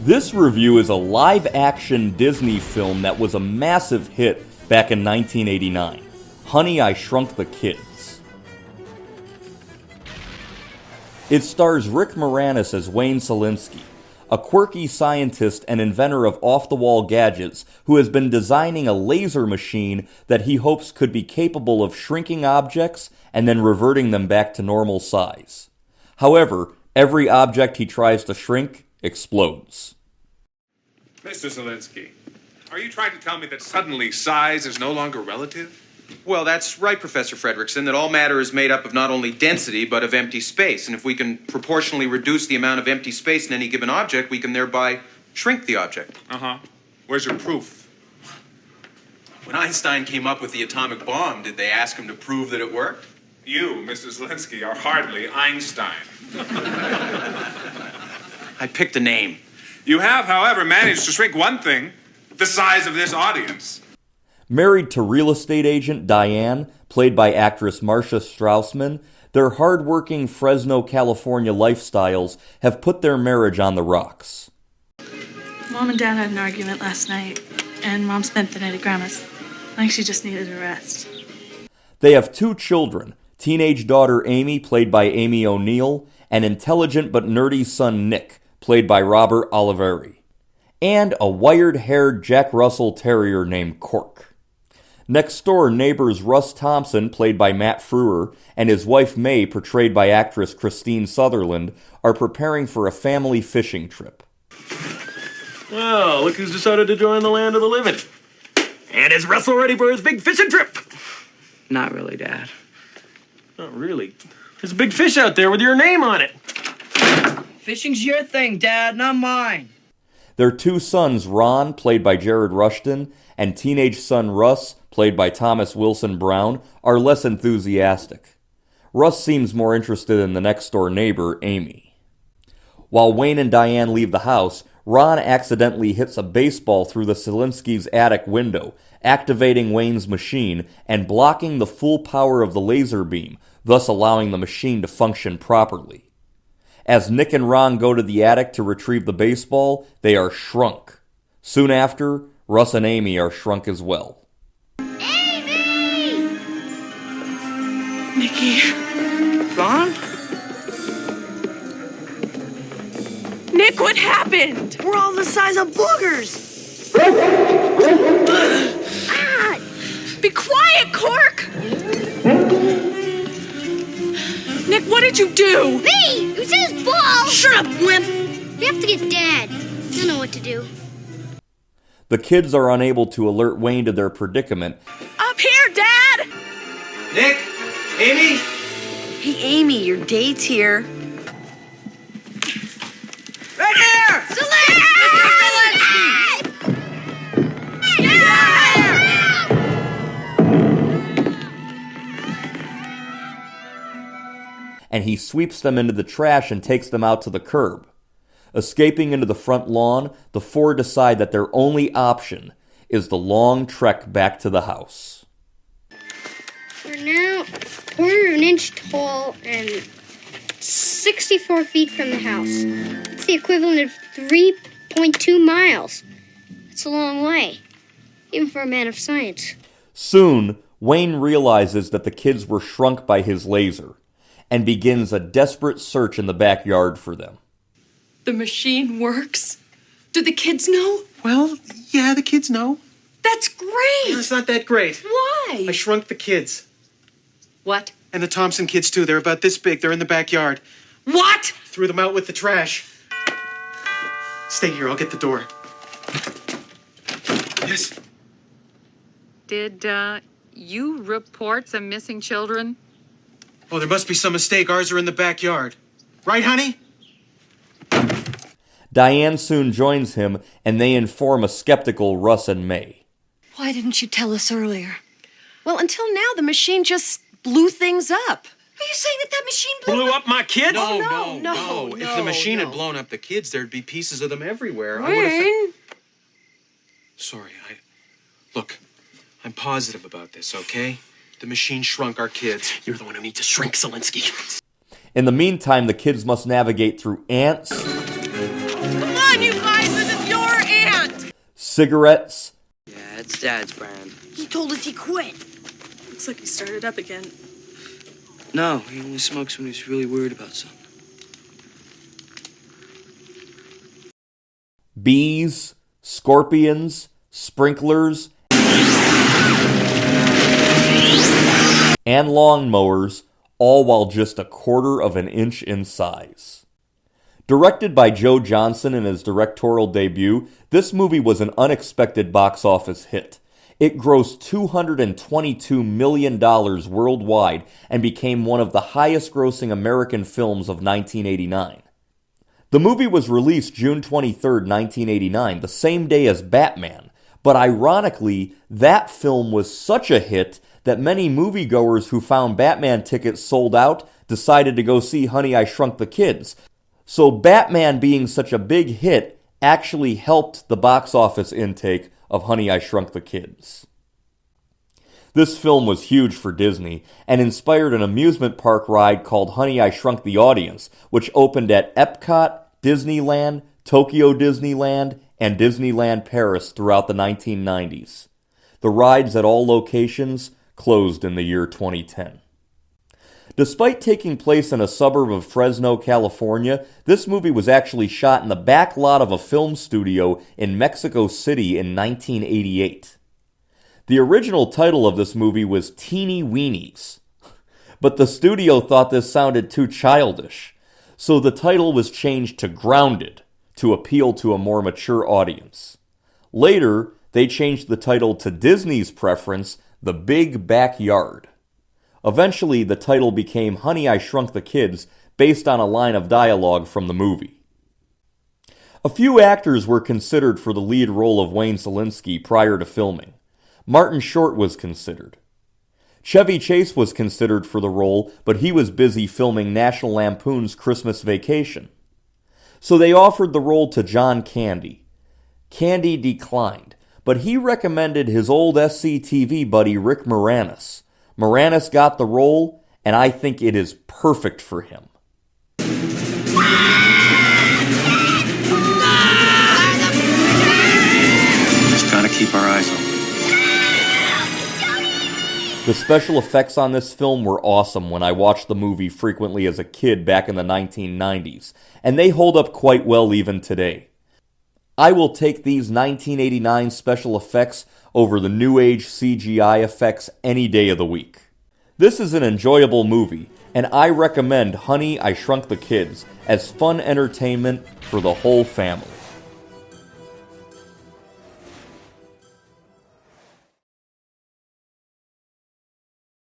This review is a live-action Disney film that was a massive hit back in 1989, Honey, I Shrunk the Kids. It stars Rick Moranis as Wayne Szalinski, a quirky scientist and inventor of off-the-wall gadgets who has been designing a laser machine that he hopes could be capable of shrinking objects and then reverting them back to normal size. However, every object he tries to shrink explodes. Mr. Szalinski, are you trying to tell me that suddenly size is no longer relative? Well, that's right, Professor Fredrickson, that all matter is made up of not only density, but of empty space. And if we can proportionally reduce the amount of empty space in any given object, we can thereby shrink the object. Uh-huh. Where's your proof? When Einstein came up with the atomic bomb, did they ask him to prove that it worked? You, Mr. Szalinski, are hardly Einstein. I picked a name. You have, however, managed to shrink one thing, the size of this audience. Married to real estate agent Diane, played by actress Marcia Strassman, their hard-working Fresno, California lifestyles have put their marriage on the rocks. Mom and Dad had an argument last night, and Mom spent the night at Grandma's. I think she just needed a rest. They have two children, teenage daughter Amy, played by Amy O'Neill, and intelligent but nerdy son Nick, played by Robert Oliveri, and a wired-haired Jack Russell Terrier named Cork. Next-door neighbors Russ Thompson, played by Matt Frewer, and his wife May, portrayed by actress Christine Sutherland, are preparing for a family fishing trip. Well, look who's decided to join the land of the living. And is Russell ready for his big fishing trip? Not really, Dad. Not really. There's a big fish out there with your name on it. Fishing's your thing, Dad, not mine. Their two sons, Ron, played by Jared Rushton, and teenage son Russ, played by Thomas Wilson Brown, are less enthusiastic. Russ seems more interested in the next-door neighbor, Amy. While Wayne and Diane leave the house, Ron accidentally hits a baseball through the Szalinski's attic window, activating Wayne's machine and blocking the full power of the laser beam, thus allowing the machine to function properly. As Nick and Ron go to the attic to retrieve the baseball, they are shrunk. Soon after, Russ and Amy are shrunk as well. Amy! Nikki. Ron? Nick, what happened? We're all the size of boogers. Ah! Be quiet, Cork! Nick, what did you do? Me! It was his ball! Shut up, wimp! We have to get Dad. He'll know what to do. The kids are unable to alert Wayne to their predicament. Up here, Dad! Nick? Amy? Hey, Amy, your date's here. Right here! Szalinski! And he sweeps them into the trash and takes them out to the curb. Escaping into the front lawn, the four decide that their only option is the long trek back to the house. We're now a quarter of an inch tall and 64 feet from the house. It's the equivalent of 3.2 miles. It's a long way, even for a man of science. Soon, Wayne realizes that the kids were shrunk by his laser and begins a desperate search in the backyard for them. The machine works. Do the kids know? Well, yeah, the kids know. That's great! It's not that great. Why? I shrunk the kids. What? And the Thompson kids, too. They're about this big. They're in the backyard. What? Threw them out with the trash. Stay here. I'll get the door. Yes? Did you report some missing children? Oh, there must be some mistake. Ours are in the backyard. Right, honey? Diane soon joins him, and they inform a skeptical Russ and May. Why didn't you tell us earlier? Well, until now, the machine just blew things up. Are you saying that machine Blew up my kids? No. If the machine had blown up the kids, there'd be pieces of them everywhere. Wayne? Sorry, Look, I'm positive about this, okay? The machine shrunk our kids. You're the one who needs to shrink, Szalinski. In the meantime, the kids must navigate through ants, Come on, you guys! cigarettes, Yeah, it's Dad's brand. He told us he quit. Looks like he started up again. No, he only smokes when he's really worried about something. bees, scorpions, sprinklers, and lawnmowers, all while just a quarter of an inch in size. Directed by Joe Johnston in his directorial debut, this movie was an unexpected box office hit. It grossed $222 million worldwide and became one of the highest-grossing American films of 1989. The movie was released June 23, 1989, the same day as Batman, but ironically, that film was such a hit that many moviegoers who found Batman tickets sold out decided to go see Honey, I Shrunk the Kids. So Batman being such a big hit actually helped the box office intake of Honey, I Shrunk the Kids. This film was huge for Disney and inspired an amusement park ride called Honey, I Shrunk the Audience, which opened at Epcot, Disneyland, Tokyo Disneyland, and Disneyland Paris throughout the 1990s. The rides at all locations closed in the year 2010. Despite taking place in a suburb of Fresno, California, this movie was actually shot in the back lot of a film studio in Mexico City in 1988. The original title of this movie was Teeny Weenies, but the studio thought this sounded too childish, so the title was changed to Grounded to appeal to a more mature audience. Later, they changed the title to Disney's preference, The Big Backyard. Eventually, the title became Honey, I Shrunk the Kids, based on a line of dialogue from the movie. A few actors were considered for the lead role of Wayne Szalinski prior to filming. Martin Short was considered. Chevy Chase was considered for the role, but he was busy filming National Lampoon's Christmas Vacation. So they offered the role to John Candy. Candy declined, but he recommended his old SCTV buddy Rick Moranis. Moranis got the role, and I think it is perfect for him. Just gotta keep our eyes open. The special effects on this film were awesome when I watched the movie frequently as a kid back in the 1990s, and they hold up quite well even today. I will take these 1989 special effects over the new age CGI effects any day of the week. This is an enjoyable movie, and I recommend Honey, I Shrunk the Kids as fun entertainment for the whole family.